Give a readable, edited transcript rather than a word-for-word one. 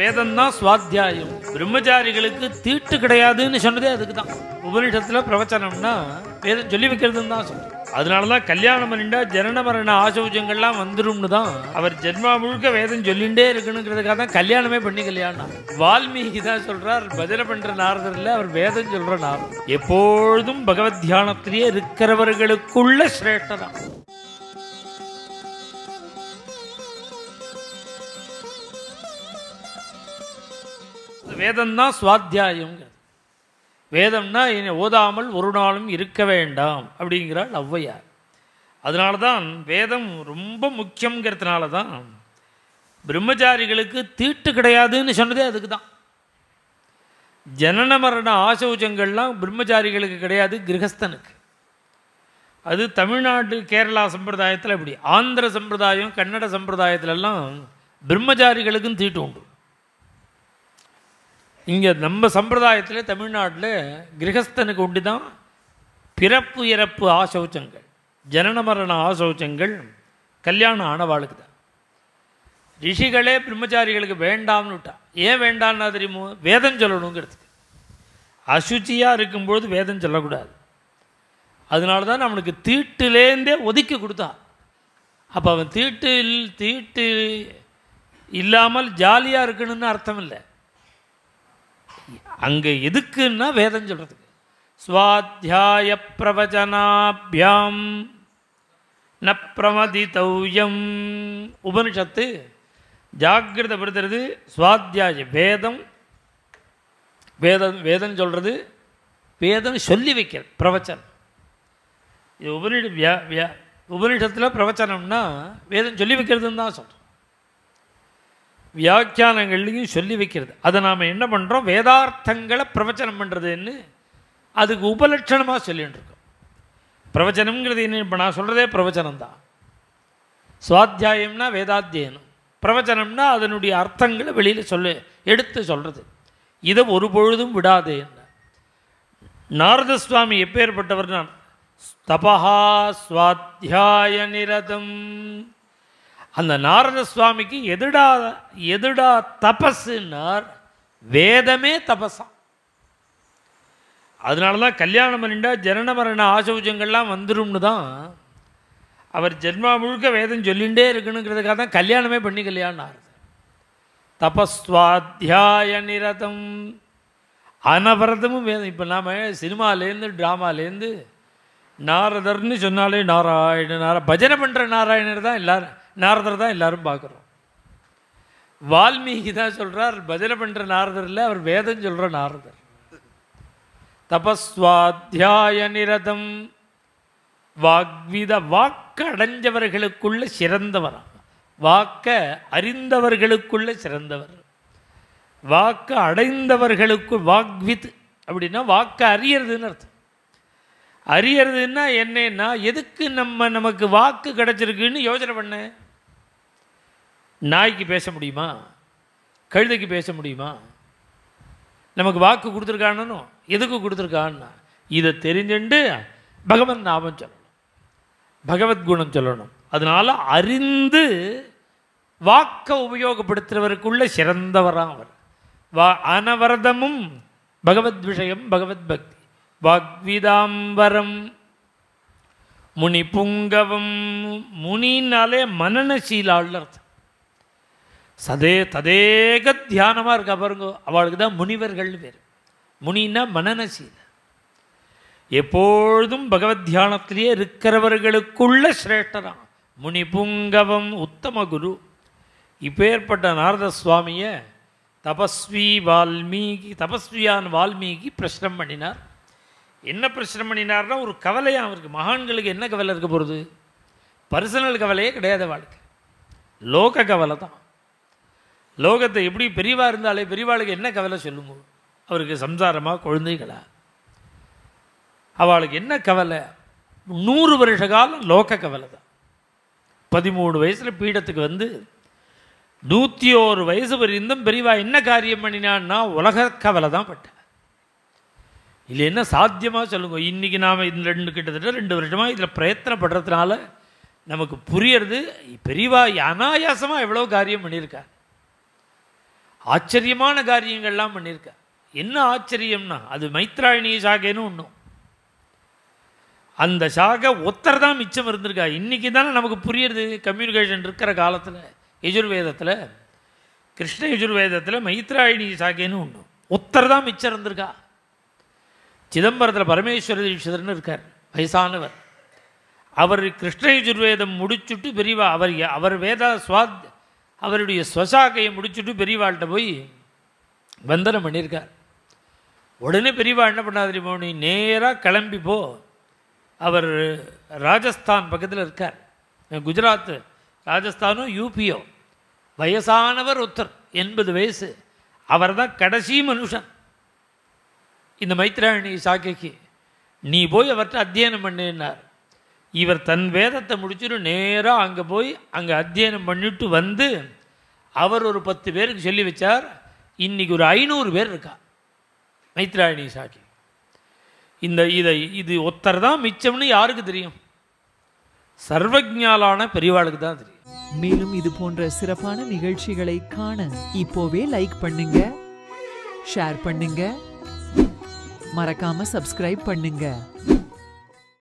வேதம் தான் சுவாத்தியாயம். பிரம்மச்சாரிகளுக்கு தீட்டு கிடையாதுன்னு சொன்னதே அதுக்கு தான். உபனிஷத்துல பிரவச்சனம்னா வேதம் சொல்லி வைக்கிறதுன்னு தான் சொல்றோம். அதனாலதான் கல்யாணம் பண்ணிட்டா ஜனன மரண ஆசௌஜங்கள்லாம் வந்துரும்னு தான் அவர் ஜென்மா முழுக்க வேதம் சொல்லிண்டே இருக்கணுங்கிறதுக்காக தான் கல்யாணமே பண்ணி கல்யாணம். வால்மீகி தான் சொல்றார், பஜனை பண்ற நாரதர் இல்ல, அவர் வேதம் சொல்ற நாரதர். எப்பொழுதும் பகவத் தியானத்திலேயே இருக்கிறவர்களுக்குள்ள சிரேஷ்டதான். வேதம் தான் சுவாத்தியாயம். வேதம்னா இனி ஓதாமல் ஒரு நாளும் இருக்க வேண்டாம் அப்படிங்கிறாள் ஔவையார். அதனால தான் வேதம் ரொம்ப முக்கியங்கிறதுனால தான் பிரம்மச்சாரிகளுக்கு தீட்டு கிடையாதுன்னு சொன்னதே அதுக்கு தான். ஜனன மரண ஆசௌச்சங்கள்லாம் பிரம்மச்சாரிகளுக்கு கிடையாது, கிரகஸ்தனுக்கு. அது தமிழ்நாடு கேரளா சம்பிரதாயத்தில் இப்படி. ஆந்திர சம்பிரதாயம் கன்னட சம்பிரதாயத்திலெல்லாம் பிரம்மச்சாரிகளுக்கும் தீட்டு உண்டு. இங்கே நம்ம சம்பிரதாயத்தில் தமிழ்நாட்டில் கிரகஸ்தனுக்கு உண்டு தான் பிறப்பு இறப்பு ஆசௌச்சங்கள், ஜனன மரண ஆசௌச்சங்கள் கல்யாணம் ஆனவாளுக்கு தான். ரிஷிகளே பிரம்மச்சாரிகளுக்கு வேண்டாம்னு விட்டா. ஏன் வேண்டான்னா தெரியுமோ? வேதம் சொல்லணுங்கிறதுக்கு. அசுச்சியாக இருக்கும்பொழுது வேதம் சொல்லக்கூடாது. அதனால தான் நம்மளுக்கு தீட்டுலேருந்தே ஒதுக்கி கொடுத்தா. அப்போ அவன் தீட்டு இல்லாமல் ஜாலியாக இருக்கணும்னு அர்த்தம் இல்லை. அங்கே எதுக்குன்னா வேதம் சொல்கிறதுக்கு. ஸ்வாத்தியாய பிரவச்சனாபியாம் ந பிரமதிதவ்யம். உபனிஷத்து ஜாக்கிரதைப்படுத்துறது ஸ்வாத்தியாய. வேதம் வேதம் வேதம் சொல்கிறது, வேதம் சொல்லி வைக்கிறது பிரவச்சனம். இது உபனிஷத்தில் பிரவச்சனம்னா வேதம் சொல்லி வைக்கிறதுன்னு தான் சொல்கிறோம். வியாக்கியானங்கள்லையும் சொல்லி வைக்கிறது. அதை நாம் என்ன பண்ணுறோம்? வேதார்த்தங்களை பிரவச்சனம் பண்ணுறதுன்னு அதுக்கு உபலட்சணமாக சொல்லிகிட்டு இருக்கோம். பிரவச்சனம்ங்கிறது என்ன? இப்போ நான் சொல்கிறதே பிரவச்சனம் தான். சுவாத்தியாயம்னா வேதாத்தியனம், பிரவச்சனம்னா அதனுடைய அர்த்தங்களை வெளியில் எடுத்து சொல்கிறது. இதை ஒரு பொழுதும் விடாது. நாரத சுவாமி எப்பேற்பட்டவர்? நான் தபஹா ஸ்வாத்தியாய நிரதம். அந்த நாரத சுவாமிக்கு எதுடா தபஸ்னார்? வேதமே தபஸா. அதனால தான் கல்யாணம் பண்ணிட்டா ஜனன மரண ஆசௌச்சங்கள்லாம் வந்துரும்னு தான் அவர் ஜென்மா முழுக்க வேதம் சொல்லிகிட்டே இருக்கணுங்கிறதுக்காக தான் கல்யாணமே பண்ணி கல்யாணம் ஆகுது. தபஸ்வாத்தியாய நிரதம். அனவரதமும் வேதம். இப்போ நாம் சினிமாலேருந்து ட்ராமாலேருந்து நாரதர்னு சொன்னாலே பஜனை பண்ணுற நாராயணர் தான் எல்லாரும், நாரதர் தான் எல்லாரும் பார்க்குறோம். வால்மீகி தான் சொல்கிறார், பஜனை பண்ணுற நாரதர் இல்லை, அவர் வேதம் சொல்கிற நாரதர். தபஸ்வாத்தியாய நிரதம். வாக்கு அடைஞ்சவர்களுக்குள்ள சிறந்தவராம். வாக்க அறிந்தவர்களுக்குள்ள சிறந்தவர். வாக்கு அடைந்தவர்களுக்கு வாக்வித் அப்படின்னா வாக்க அறியறதுன்னு அர்த்தம். அறியறதுன்னா என்னன்னா, எதுக்கு நமக்கு வாக்கு கிடைச்சிருக்குன்னு யோசனை பண்ண. நாய்க்கு பேச முடியுமா? கழுதைக்கு பேச முடியுமா? நமக்கு வாக்கு கொடுத்துருக்கானோ, எதுக்கு கொடுத்துருக்கான்னா இதை தெரிஞ்சுண்டு பகவன் நாமம் சொல்லணும், பகவத்குணம் சொல்லணும். அதனால் அறிந்து வாக்கை உபயோகப்படுத்துகிறவருக்குள்ள சிறந்தவராக அவர். அனவரதமும் பகவத் விஷயம் பகவத் பக்தி. வாக்விதாம்பரம் முனி புங்கவம். முனினாலே மனநசீலாள் அர்த்தம். ததேக தியானமாக இருக்கா பாருங்க, அவளுக்கு தான் முனிவர்கள்னு பேர். முனின்னா மனநசீல. எப்பொழுதும் பகவத் தியானத்திலேயே இருக்கிறவர்களுக்குள்ள சிரேஷ்டராம். முனி புங்கவம் உத்தம குரு. இப்பேற்பட்ட நாரத சுவாமியை தபஸ்வியான் வால்மீகி பிரச்சனம் பண்ணினார். என்ன பிரச்சனை பண்ணினார்னா, ஒரு கவலையாக அவருக்கு. மகான்களுக்கு என்ன கவலை இருக்க போகிறது? பர்சனல் கவலையே கிடையாது வாழ்க்கை, லோக கவலை தான். லோகத்தை எப்படி பெரியவா இருந்தாலே பெரியவாளுக்கு என்ன கவலை சொல்லுங்க? அவருக்கு சம்சாரமாக, குழந்தைகளா? அவளுக்கு என்ன கவலை? 100 வருஷ காலம் லோக கவலை தான். 13 வயசில் பீடத்துக்கு வந்து 101 வயசு வரையும் பெரியவா என்ன காரியம் பண்ணினான்னா உலக கவலை தான் பட்ட. இல்லை என்ன சாத்தியமாக சொல்லுங்க? இன்றைக்கி நாம் இந்த கிட்டத்தட்ட 2 வருஷமாக இதில் பிரயத்தனப்படுறதுனால நமக்கு புரியறது பெரியவா அனாயாசமாக எவ்வளோ காரியம் பண்ணியிருக்கார். ஆச்சரியமான காரியங்கள்லாம் பண்ணியிருக்கார். என்ன ஆச்சரியம்னா அது மைத்ராயணி சாகைன்னு ஒன்றும். அந்த சாகை ஒத்தர் தான் மிச்சம் இருந்திருக்கா. இன்றைக்கி தானே நமக்கு புரியுறது கம்யூனிகேஷன் இருக்கிற காலத்தில். யஜுர்வேதத்தில், கிருஷ்ண யஜுர்வேதத்தில் மைத்ராயணி சாகைன்னு ஒன்று ஒத்தர் தான் மிச்சம் இருந்திருக்கா. சிதம்பரத்தில் பரமேஸ்வர தீட்சிதர்னு இருக்கார், வயசானவர். அவர் கிருஷ்ண யஜுர்வேதம் முடிச்சுட்டு பெரியவா அவர் அவருடைய ஸ்வசாகையை முடிச்சுட்டு பெரியவாள்கிட்ட போய் வந்தனம் பண்ணியிருக்கார். உடனே பெரியவா என்ன பண்ணாது தெரியுமா, நீ நேராக கிளம்பி போ. அவர் ராஜஸ்தான் பக்கத்தில் இருக்கார், குஜராத் ராஜஸ்தானோ யூபியோ. வயசானவர் ஒருத்தர், 80 வயசு. அவர் தான் கடைசி மனுஷன் இந்த மைத்ராயணி சாக்கைக்கு. நீ போய் அவர்கிட்ட அத்தியனம் பண்ணினார். இவர் தன் வேதத்தை முடிச்சுட்டு நேராக அங்கே போய் அங்கே அத்தியனம் பண்ணிட்டு வந்து அவர் ஒரு 10 பேருக்கு சொல்லி வச்சார். இன்றைக்கி ஒரு 500 பேர் இருக்கா மைத்ராயணி சாக்கி. இது ஒத்தர் தான் மிச்சம்னு யாருக்கு தெரியும்? சர்வஜாலான பெரியவாளுக்கு தான் தெரியும். மேலும் இது போன்ற சிறப்பான நிகழ்ச்சிகளை காண இப்போவே லைக் பண்ணுங்க, ஷேர் பண்ணுங்க, மறக்காம சப்ஸ்கிரைப் பண்ணுங்க.